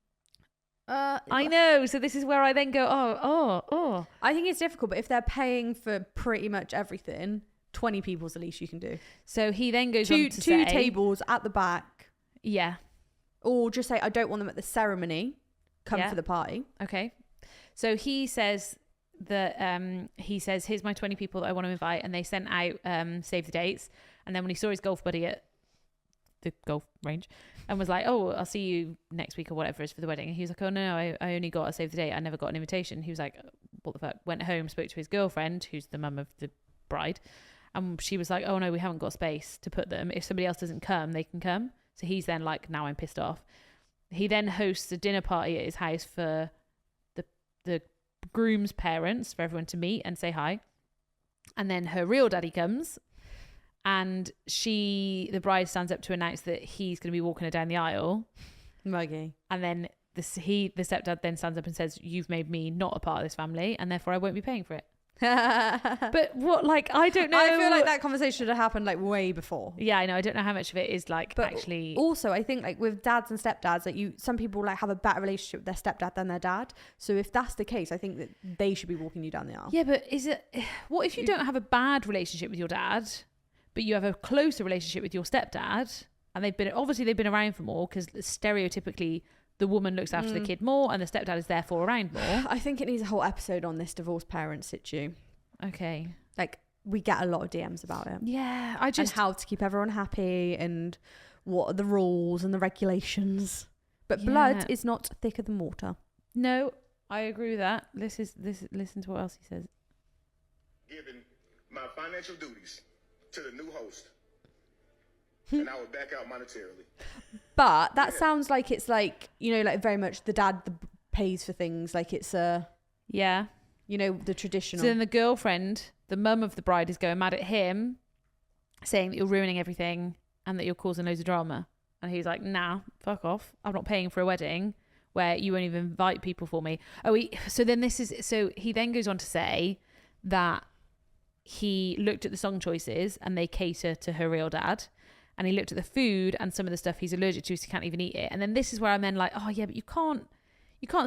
I know. So this is where I then go, oh. I think it's difficult, but if they're paying for pretty much everything, 20 people's the least you can do. So he then goes Two on to say, tables at the back, yeah, or just say I don't want them at the ceremony. Come Yeah. for the party. okay. So he says that here's my 20 people that I want to invite, and they sent out save the dates. And then when he saw his golf buddy at the golf range and was like, oh, I'll see you next week or whatever it is for the wedding, and he was like, oh no, I only got a save the date, I never got an invitation. He was like, what the fuck? Went home, spoke to his girlfriend, who's the mum of the bride, and she was like, oh no, we haven't got space to put them. If somebody else doesn't come, they can come. So he's then like, now I'm pissed off. He then hosts a dinner party at his house for the groom's parents, for everyone to meet and say hi. And then her real daddy comes, and the bride stands up to announce that he's going to be walking her down the aisle. Muggy. And then the stepdad then stands up and says, you've made me not a part of this family, and therefore I won't be paying for it. But what, like, I don't know. I feel like that conversation should have happened like way before. Yeah, I know. I don't know how much of it is like But actually. Also, I think like with dads and stepdads, like some people like have a better relationship with their stepdad than their dad. So if that's the case, I think that they should be walking you down the aisle. Yeah, but what if you don't have a bad relationship with your dad, but you have a closer relationship with your stepdad, and they've been around for more, because stereotypically the woman looks after the kid more and the stepdad is therefore around more. I think it needs a whole episode on this divorced parent situ. Okay. Like we get a lot of DMs about it. Yeah, And how to keep everyone happy and what are the rules and the regulations. But blood Yeah. is not thicker than water. No, I agree with that. Listen to what else he says. Giving my financial duties to the new host, and I would back out monetarily. But that sounds like it's like, like very much the dad pays for things. Like it's Yeah. the traditional. So then the girlfriend, the mum of the bride, is going mad at him, saying that you're ruining everything and that you're causing loads of drama. And he's like, nah, fuck off. I'm not paying for a wedding where you won't even invite people for me. So he then goes on to say that he looked at the song choices and they cater to her real dad. And he looked at the food and some of the stuff he's allergic to, so he can't even eat it. And then this is where I'm then like, oh yeah, but you can't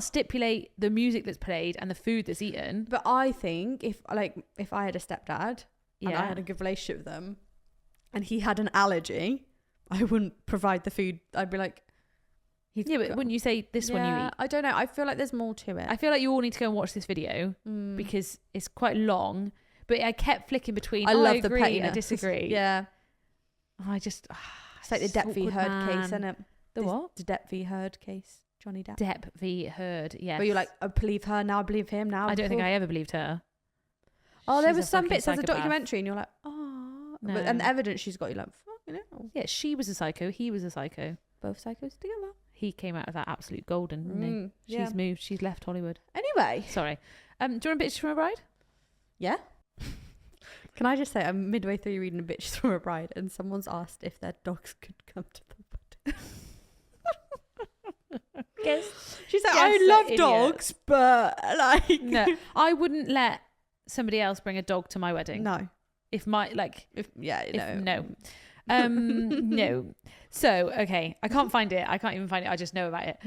stipulate the music that's played and the food that's eaten. But I think if I had a stepdad and I had a good relationship with them and he had an allergy, I wouldn't provide the food. I'd be like, yeah, but wouldn't you say this one you eat? I don't know. I feel like there's more to it. I feel like you all need to go and watch this video because it's quite long. But I kept flicking between. I love agree, the pettiness. I disagree. Yeah. I just. It's like the Depp v. Heard case, isn't it? What? The Depp v. Heard case. Johnny Depp. Depp v. Heard, yes. Where you're like, I believe her, now I believe him, now. I don't think I ever believed her. Oh, there She's was a some fucking bits, there's a psychopath. documentary and you're like, oh. No. And the evidence she's got, you're like, fucking hell. Yeah, she was a psycho. He was a psycho. Both psychos together. He came out of that absolute golden, didn't he? Yeah. She's moved. She's left Hollywood. Anyway. Sorry. Do you want a bitch from a bride? Yeah. Can I just say, I'm midway through reading a bitch from a bride and someone's asked if their dogs could come to the wedding. Guess. She's like, Guess I love idiot. dogs, but like... No, I wouldn't let somebody else bring a dog to my wedding. No. If my, like... No. No. So, okay, I can't find it. I can't even find it. I just know about it.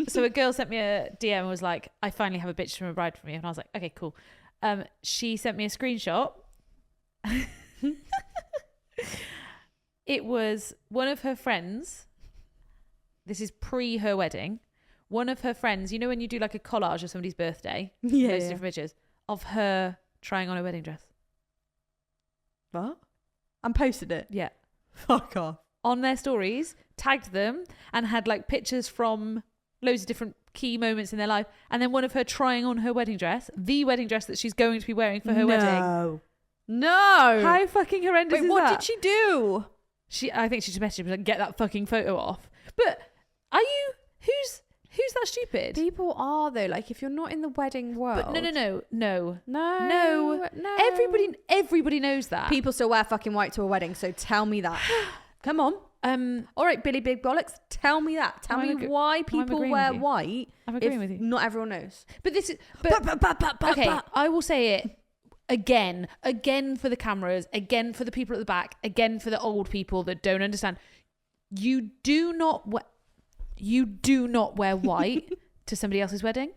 So a girl sent me a DM and was like, I finally have a bitch from a bride from you. And I was like, okay, cool. She sent me a screenshot. It was one of her friends. This is pre her wedding. One of her friends, you know when you do like a collage of somebody's birthday? Yeah. Loads of different pictures of her trying on a wedding dress. What? And posted it? Yeah. Fuck off. On their stories, tagged them and had like pictures from loads of different key moments in their life. And then one of her trying on her wedding dress, the wedding dress that she's going to be wearing for her wedding. No. How fucking horrendous Wait, is what that? did she do? I think she just messaged me like, get that fucking photo off. But are you, who's that stupid? People are though, like if you're not in the wedding world. But no. No. Everybody knows that. People still wear fucking white to a wedding, so tell me that. Come on. All right, Billy Big Bollocks, tell me that. Tell me why people agreeing wear with you. white. I'm agreeing if with you. Not everyone knows. But this is okay. I will say it again for the cameras, again for the people at the back, again for the old people that don't understand. You do not wear white to somebody else's wedding.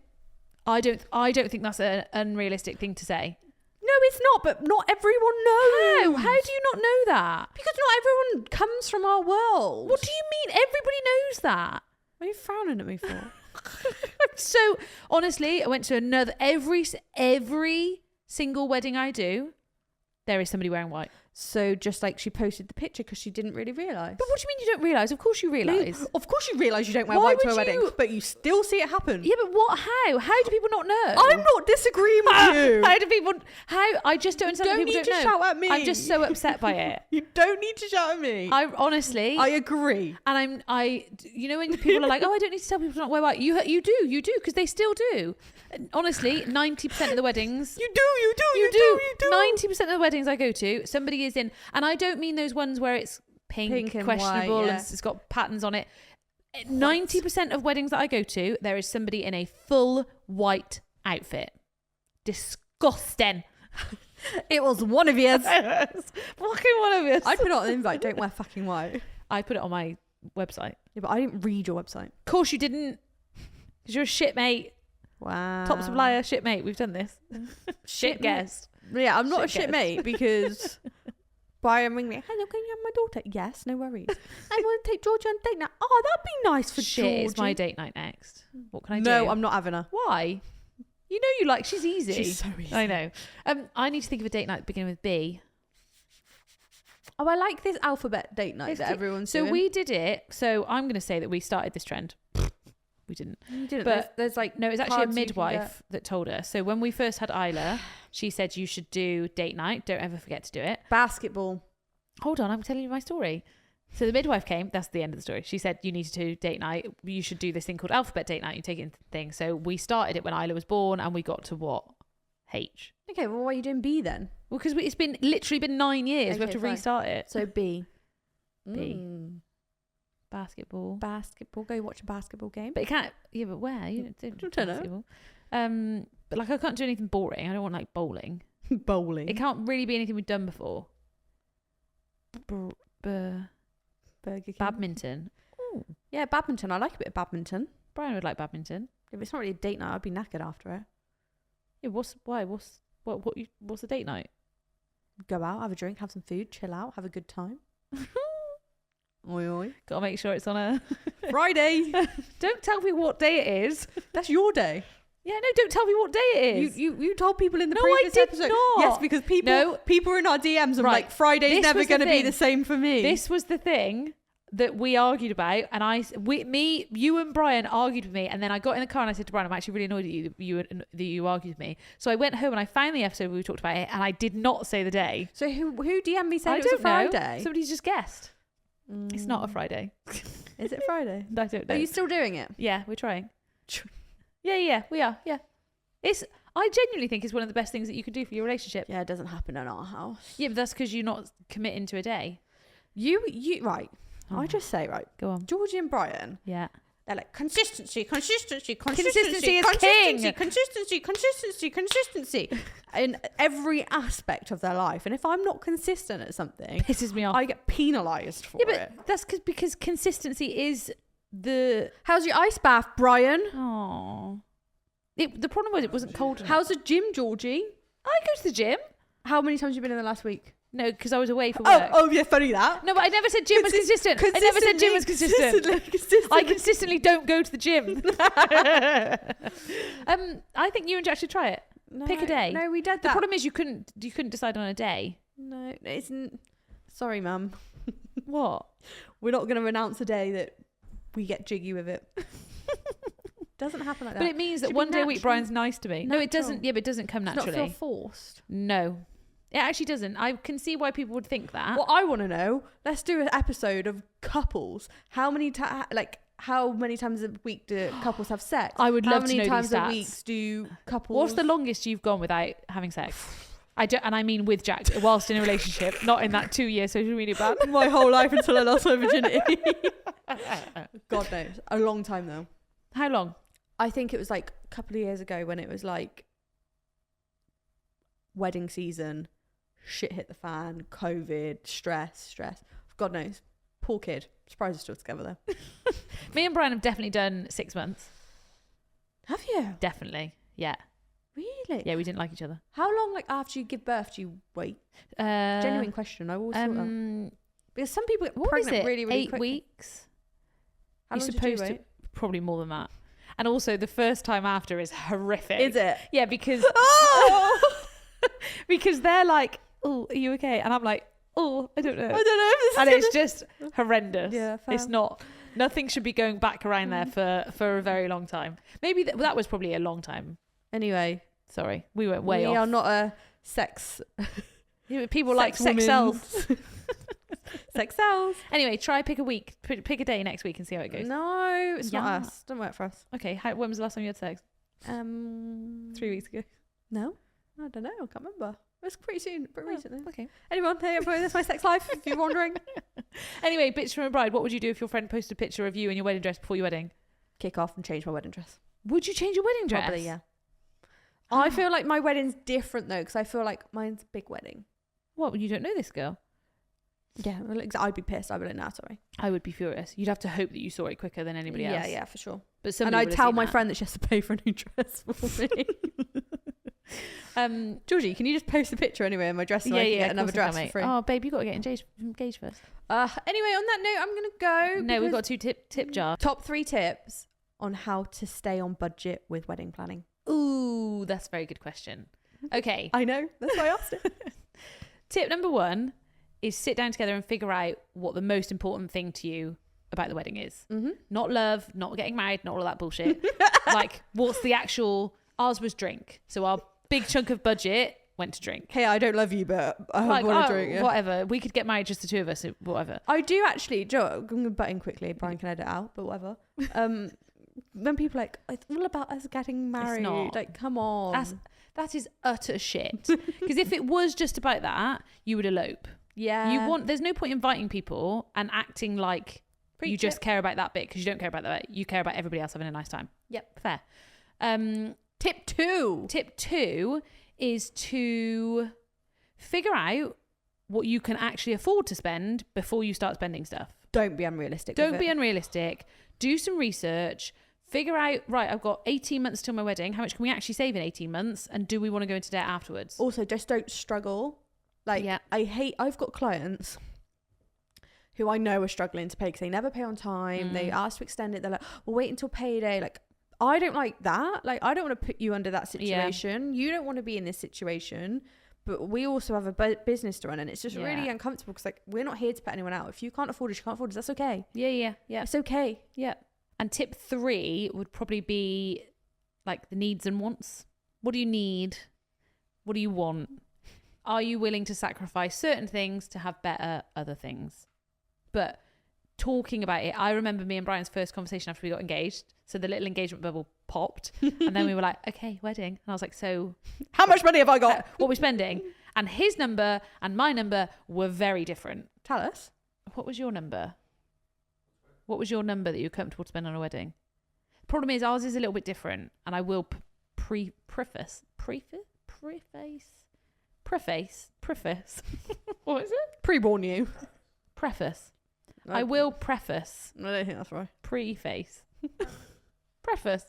I don't think that's an unrealistic thing to say. No, it's not, but not everyone knows. How do you not know that? Because not everyone comes from our world. What do you mean? Everybody knows that. What are you frowning at me for? So honestly, I went to every single wedding I do, there is somebody wearing white. So just like she posted the picture because she didn't really realise. But what do you mean you don't realise? Of course you realise. Of course you realise you don't wear Why white to would a wedding, you- but you still see it happen. Yeah, but what? How do people not know? I'm not disagreeing with you. How do people? I just don't understand. Don't that people need to don't know. shout at me. I'm just so upset by it. You don't need to shout at me. I honestly. I agree. And you know when people are like, oh, I don't need to tell people to not wear white. You do, because they still do. And honestly, 90% of the weddings. You do. 90% of the weddings I go to, somebody is in, and I don't mean those ones where it's pink and questionable, white, yeah. and it's got patterns on it. 90% of weddings that I go to, there is somebody in a full white outfit. Disgusting. It was one of yours. Fucking one of us. I put it on the invite. Don't wear fucking white. I put it on my website. Yeah, but I didn't read your website. Of course you didn't, because you're a shitmate. Wow. Top supplier, shitmate. We've done this. Shit guest. Yeah, I'm not Shit a shit guest. mate because Brian ring me. Hello, can you have my daughter? Yes, no worries. I want to take Georgie on a date night. Oh, that'd be nice for Shit, Georgie. it's my date night next. What can I do? No, I'm not having her. Why? You know you like, she's easy. She's so easy. I know. I need to think of a date night beginning with B. Oh, I like this alphabet date night that everyone's So doing. we did it. So I'm going to say that we started this trend. We didn't. You didn't. But there's like no, it's actually a cards you can midwife that told us. So when we first had Isla, she said you should do date night. Don't ever forget to do it. basketball. Hold on, I'm telling you my story. So the midwife came. That's the end of the story. She said you need to do date night. You should do this thing called alphabet date night. You take it into the thing. So we started it when Isla was born, and we got to what? H. Okay, well, why are you doing B then? Well, because it's been literally been 9 years. We have Okay, to fine. restart it. So B. B. Basketball. Go watch a basketball game. But it can't. Yeah, but where? You don't do don't know. basketball. But like I can't do anything boring. I don't want like bowling. Bowling. It can't really be anything we've done before. Burger King. Badminton. Ooh. Yeah, badminton. I like a bit of badminton. Brian would like badminton. If it's not really a date night, I'd be knackered after it. Yeah. What's the date night? Go out, have a drink, have some food, chill out, have a good time. Oi, oi. Gotta make sure it's on a Friday. Don't tell me what day it is. That's your day. Yeah, no, don't tell me what day it is. You told people in the No, previous I did episode. not. Yes, because people are in our DMs and Right. like Friday's This never was the going to be thing. the same for me. This was the thing that we argued about, and you and Brian argued with me, and then I got in the car and I said to Brian, I'm actually really annoyed at that you argued with me. So I went home and I found the episode where we talked about it, and I did not say the day. So who DM'd me saying I it was don't a Friday? know. Somebody's just guessed. It's not a Friday. Is it Friday? I don't know. Are you still doing it? Yeah, we're trying. Yeah, we are. Yeah. I genuinely think it's one of the best things that you can do for your relationship. Yeah, it doesn't happen in our house. Yeah, but that's because you're not committing to a day. You right. Oh. I just say right. Go on. Georgie and Brian. Yeah. They're like consistency. Consistency is king. Consistency in every aspect of their life. And if I'm not consistent at something, Pisses me off. I get penalised for Yeah, it. but that's because consistency is the... How's your ice bath, Brian? Oh. The problem was it wasn't cold enough. How's the gym, Georgie? I go to the gym. How many times have you been in the last week? No, because I was away for work. Oh, yeah, funny that. No, but I never said gym was consistent. I never said gym was consistent. I consistently don't go to the gym. I think you and Jack should try it. No, Pick a day. No, we did that. The problem is you couldn't decide on a day. No, it isn't. Sorry, Mum. What? We're not going to announce a day that we get jiggy with it. Doesn't happen like that. But it means that Should one be day a week natural. Brian's nice to me. No, it Natural. doesn't. Yeah, but it doesn't come Does naturally. not feel forced. No. It actually doesn't. I can see why people would think that. What I want to know, let's do an episode of couples. How many times a week do couples have sex? I would love to know How these many times a stats. week do couples... What's the longest you've gone without having sex? And I mean with Jack, whilst in a relationship, not in that 2-year social media ban. My whole life until I lost my virginity. God knows. A long time though. How long? I think it was like a couple of years ago when it was like wedding season, shit hit the fan, COVID, stress. God knows. Poor kid. Surprised we're still together though. Me and Brian have definitely done 6 months. Have you? Definitely. Yeah. Really? Yeah, we didn't like each other. How long like after you give birth do you wait? Genuine question. I always thought that. Because some people get What was pregnant it? really, really 8 quickly. weeks? How You're long supposed did you to wait? probably more than that. And also the first time after is horrific. Is it? Yeah, because Oh! because they're like, "Oh, are you okay?" And I'm like, "Oh, I don't know." I don't know if this And is it's just horrendous. Yeah, fair. It's not. Nothing should be going back around there for a very long time. Maybe that was probably a long time. Anyway, Sorry, we went way we off. are not a sex People like sex woman. sells. Sex sells. Anyway, try pick a week, pick a day next week and see how it goes. No, it's Yeah. not us. Don't work for us. Okay, when was the last time you had sex? 3 weeks ago. No, I don't know. I can't remember. It was pretty soon, pretty recently. Okay. Anyone? Hey, everybody, that's my sex life. If you're wondering, Anyway, bitch from a bride. What would you do if your friend posted a picture of you in your wedding dress before your wedding? kick off and change my wedding dress. Would you change your wedding dress? Probably, yeah. I feel like my wedding's different though, because I feel like mine's a big wedding. What? You don't know this girl? Yeah, well, I'd be pissed. I'd be like, nah, sorry. I would be furious. You'd have to hope that you saw it quicker than anybody else. Yeah, for sure. But And somebody I'd would have tell seen my that. friend that she has to pay for a new dress for me. Georgie, can you just post a picture anyway of my dress so I can get another of course I dress can, for free? mate. Oh, babe, you got to get engaged first. Anyway, on that note, I'm going to go. No, we've because- got 2 tip jars. Top 3 tips on how to stay on budget with wedding planning. Ooh, that's a very good question. Okay. I know. That's why I asked it. Tip number 1 is sit down together and figure out what the most important thing to you about the wedding is. Mm-hmm. Not love, not getting married, not all of that bullshit. Like, what's the actual... Ours was drink. So our big chunk of budget went to drink. Hey, I don't love you, but I Like, want to drink. Yeah. whatever. We could get married just the 2 of us, whatever. I do actually, Joe, I'm going to butt in quickly. Brian can edit out, but whatever. When people are like, it's all about us getting married. not. Like, come on. That is utter shit. Because if it was just about that, you would elope. Yeah. There's no point inviting people and acting like You just care about that bit because you don't care about that bit. You care about everybody else having a nice time. Yep. Fair. Tip 2. Tip 2 is to figure out what you can actually afford to spend before you start spending stuff. Don't be unrealistic. Don't be unrealistic. Do some research. Figure out, right, I've got 18 months till my wedding. How much can we actually save in 18 months? And do we want to go into debt afterwards? Also, just don't struggle. Like, Yeah. I've got clients who I know are struggling to pay because they never pay on time. They ask to extend it. They're like, well, wait until payday. Like, I don't like that. Like, I don't want to put you under that situation. You don't want to be in this situation. But we also have a business to run, and it's just really uncomfortable because, like, we're not here to put anyone out. If you can't afford it, you can't afford it. That's okay. Yeah. It's okay. Yeah. And tip 3 would probably be like the needs and wants. What do you need? What do you want? Are you willing to sacrifice certain things to have better other things? But talking about it, I remember me and Brian's first conversation after we got engaged. So the little engagement bubble popped, and then we were like, okay, wedding. And I was like, so how much money have I got? what are we spending? And his number and my number were very different. Tell us. What was your number? What was your number that you're comfortable to spend on a wedding? Problem is, ours is a little bit different, and I will preface. What is it? Pre-warn you. Preface. I will preface. I don't think that's right. Preface. Preface.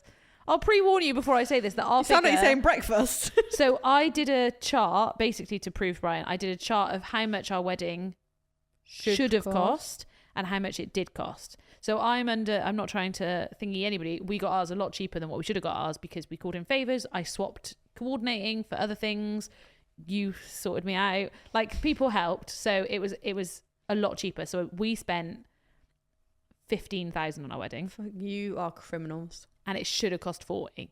I'll pre-warn you before I say this that our You sound like figure- you're saying breakfast. So I did a chart, basically to prove Brian. I did a chart of how much our wedding should have cost and how much it did cost. So I'm not trying to thingy anybody. We got ours a lot cheaper than what we should have got ours because we called in favours. I swapped coordinating for other things. You sorted me out. Like, people helped. So it was a lot cheaper. So we spent 15,000 on our wedding. You are criminals. And it should have cost 40.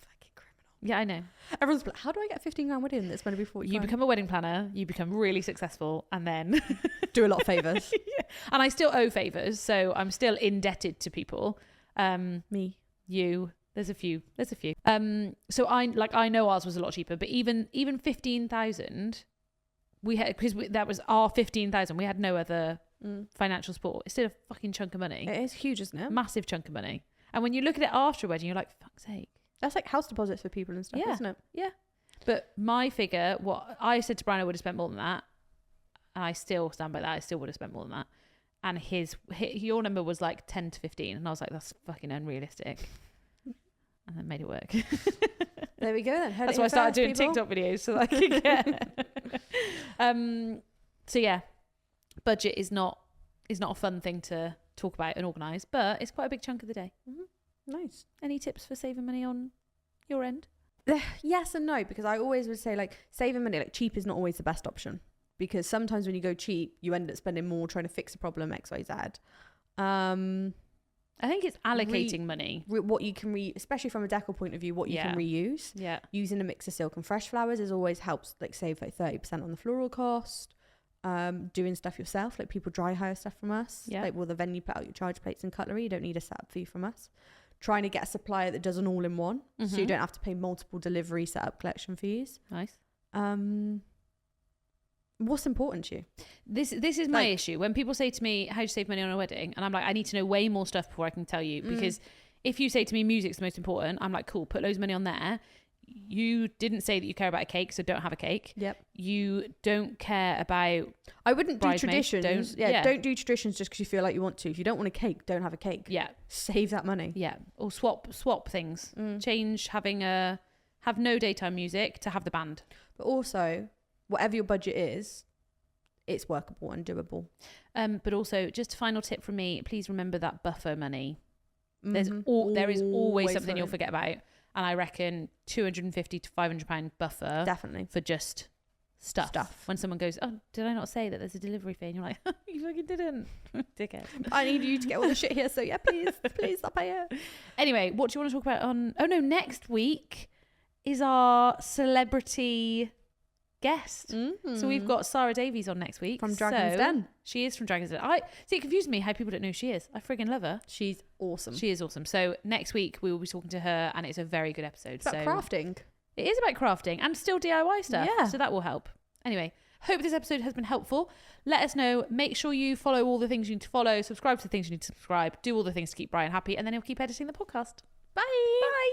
Fucking criminal. Yeah, I know. Everyone's like, how do I get 15 grand wedding that's going to be 45? You become a wedding planner, you become really successful, and then do a lot of favours. Yeah. And I still owe favours, so I'm still indebted to people. Me. You. There's a few. So I know ours was a lot cheaper, but even 15,000, we had, because that was our 15,000. We had no other financial support. It's still a fucking chunk of money. It is huge, isn't it? Massive chunk of money. And when you look at it after a wedding, you're like, fuck's sake. That's like house deposits for people and stuff, isn't it? Yeah. But my figure, what I said to Brian, I would have spent more than that. And I still stand by that. I still would have spent more than that. And your number was like 10 to 15. And I was like, that's fucking unrealistic. And then made it work. There we go then. That's why I started doing TikTok videos so that I could get. So yeah, budget is not a fun thing to talk about and organise, but it's quite a big chunk of the day. Nice. Any tips for saving money on your end? Yes and no, because I always would say, like, saving money, like, cheap is not always the best option, because sometimes when you go cheap, you end up spending more trying to fix a problem, X, Y, Z. I think it's allocating money. What you can especially from a decor point of view, what you can reuse. Yeah. Using a mix of silk and fresh flowers always helps, like, save like 30% on the floral cost. Doing stuff yourself, like people dry hire stuff from us. Yeah. Like, will the venue put out your charge plates and cutlery? You don't need a setup fee from us. Trying to get a supplier that does an all-in-one, so you don't have to pay multiple delivery, setup, collection fees. Nice. What's important to you? This is my issue. When people say to me, how do you save money on a wedding? And I'm like, I need to know way more stuff before I can tell you. Because if you say to me music's the most important, I'm like, cool, put loads of money on there. You didn't say that you care about a cake, so don't have a cake. Yep. You don't care about... I wouldn't do bridesmaids. traditions. Don't do traditions just because you feel like you want to. If you don't want a cake, don't have a cake. Yeah. Save that money. Yeah. Or swap things. Change have no daytime music to have the band. But also, whatever your budget is, it's workable and doable. But also, just a final tip from me, please remember that buffer money. There is always something you'll forget about. And I reckon £250 to £500 buffer. Definitely. For just stuff. When someone goes, oh, did I not say that there's a delivery fee? And you're like, you fucking didn't. Dickhead. I need you to get all the shit here. So yeah, please stop here. Anyway, what do you want to talk about next week is our celebrity guest. So we've got Sarah Davies on next week. From Dragon's Den. She is from Dragon's Den. It confused me how people don't know who she is. I friggin' love her. She's awesome. She is awesome. So next week we will be talking to her and it's a very good episode. It's about crafting. It is about crafting and still DIY stuff. Yeah. So that will help. Anyway, Hope this episode has been helpful. Let us know. Make sure you follow all the things you need to follow, subscribe to the things you need to subscribe, do all the things to keep Brian happy, and then he'll keep editing the podcast. Bye. Bye.